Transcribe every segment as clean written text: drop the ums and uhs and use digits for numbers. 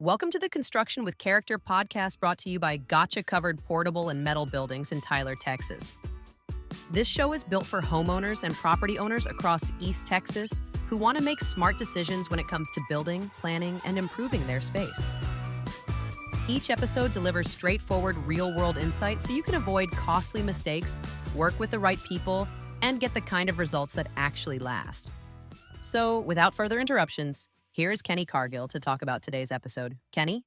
Welcome to the Construction with Character podcast brought to you by Gotcha Covered Portable and Metal Buildings in Tyler, Texas. This show is built for homeowners and property owners across East Texas who want to make smart decisions when it comes to building, planning, and improving their space. Each episode delivers straightforward, real-world insights so you can avoid costly mistakes, work with the right people, and get the kind of results that actually last. So, without further interruptions, here is Kenny Cargill to talk about today's episode. Kenny?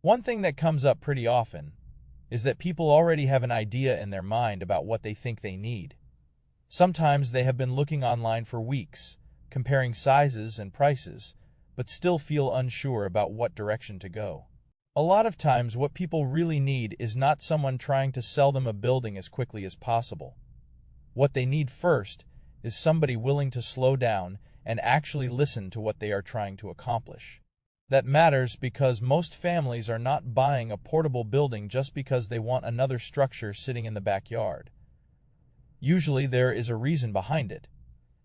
One thing that comes up pretty often is that people already have an idea in their mind about what they think they need. Sometimes they have been looking online for weeks, comparing sizes and prices, but still feel unsure about what direction to go. A lot of times, what people really need is not someone trying to sell them a building as quickly as possible. What they need first is somebody willing to slow down and actually listen to what they are trying to accomplish. That matters because most families are not buying a portable building just because they want another structure sitting in the backyard. Usually there is a reason behind it,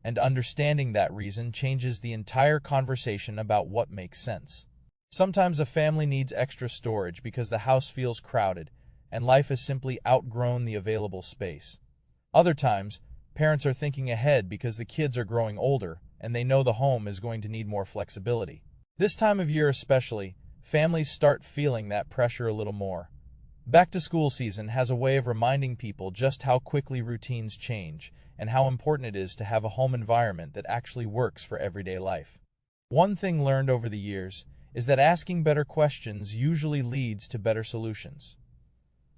and understanding that reason changes the entire conversation about what makes sense. Sometimes a family needs extra storage because the house feels crowded and life has simply outgrown the available space. Other times, parents are thinking ahead because the kids are growing older and they know the home is going to need more flexibility. This time of year especially, families start feeling that pressure a little more. Back-to-school season has a way of reminding people just how quickly routines change and how important it is to have a home environment that actually works for everyday life. One thing learned over the years is that asking better questions usually leads to better solutions.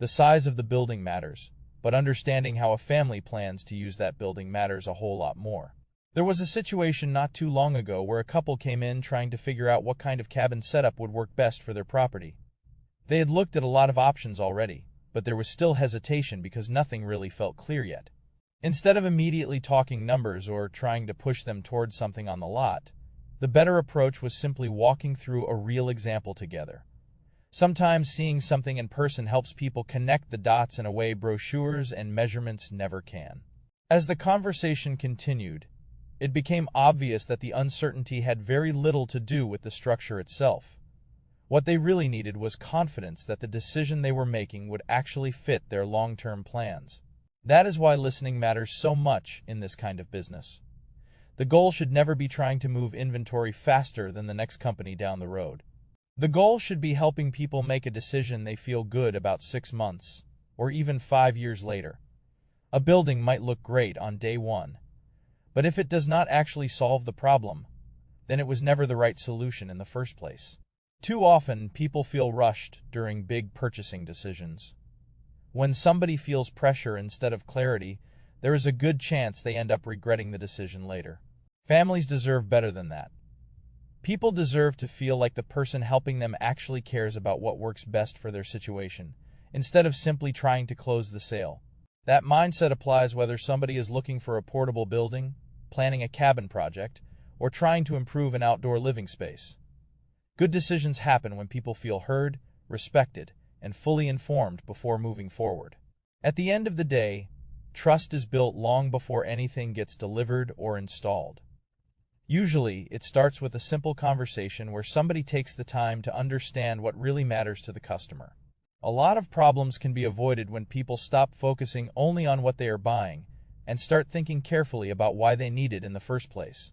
The size of the building matters, but understanding how a family plans to use that building matters a whole lot more. There was a situation not too long ago where a couple came in trying to figure out what kind of cabin setup would work best for their property. They had looked at a lot of options already, but there was still hesitation because nothing really felt clear yet. Instead of immediately talking numbers or trying to push them towards something on the lot, the better approach was simply walking through a real example together. Sometimes seeing something in person helps people connect the dots in a way brochures and measurements never can. As the conversation continued, it became obvious that the uncertainty had very little to do with the structure itself. What they really needed was confidence that the decision they were making would actually fit their long-term plans. That is why listening matters so much in this kind of business. The goal should never be trying to move inventory faster than the next company down the road. The goal should be helping people make a decision they feel good about 6 months, or even 5 years later. A building might look great on day one, but if it does not actually solve the problem, then it was never the right solution in the first place. Too often, people feel rushed during big purchasing decisions. When somebody feels pressure instead of clarity, there is a good chance they end up regretting the decision later. Families deserve better than that. People deserve to feel like the person helping them actually cares about what works best for their situation, instead of simply trying to close the sale. That mindset applies whether somebody is looking for a portable building, planning a cabin project, or trying to improve an outdoor living space. Good decisions happen when people feel heard, respected, and fully informed before moving forward. At the end of the day, trust is built long before anything gets delivered or installed. Usually, it starts with a simple conversation where somebody takes the time to understand what really matters to the customer. A lot of problems can be avoided when people stop focusing only on what they are buying and start thinking carefully about why they need it in the first place.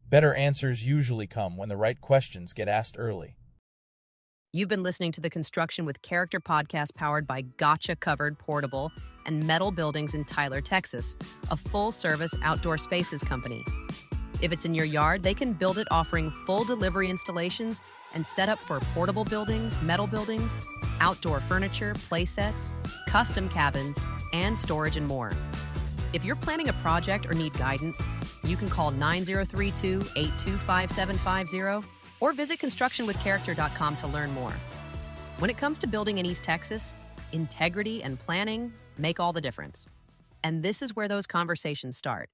Better answers usually come when the right questions get asked early. You've been listening to the Construction with Character podcast powered by Gotcha Covered Portable and Metal Buildings in Tyler, Texas, a full-service outdoor spaces company. If it's in your yard, they can build it offering full delivery installations and set up for portable buildings, metal buildings, outdoor furniture, play sets, custom cabins, and storage and more. If you're planning a project or need guidance, you can call 9032-825750 or visit constructionwithcharacter.com to learn more. When it comes to building in East Texas, integrity and planning make all the difference. And this is where those conversations start.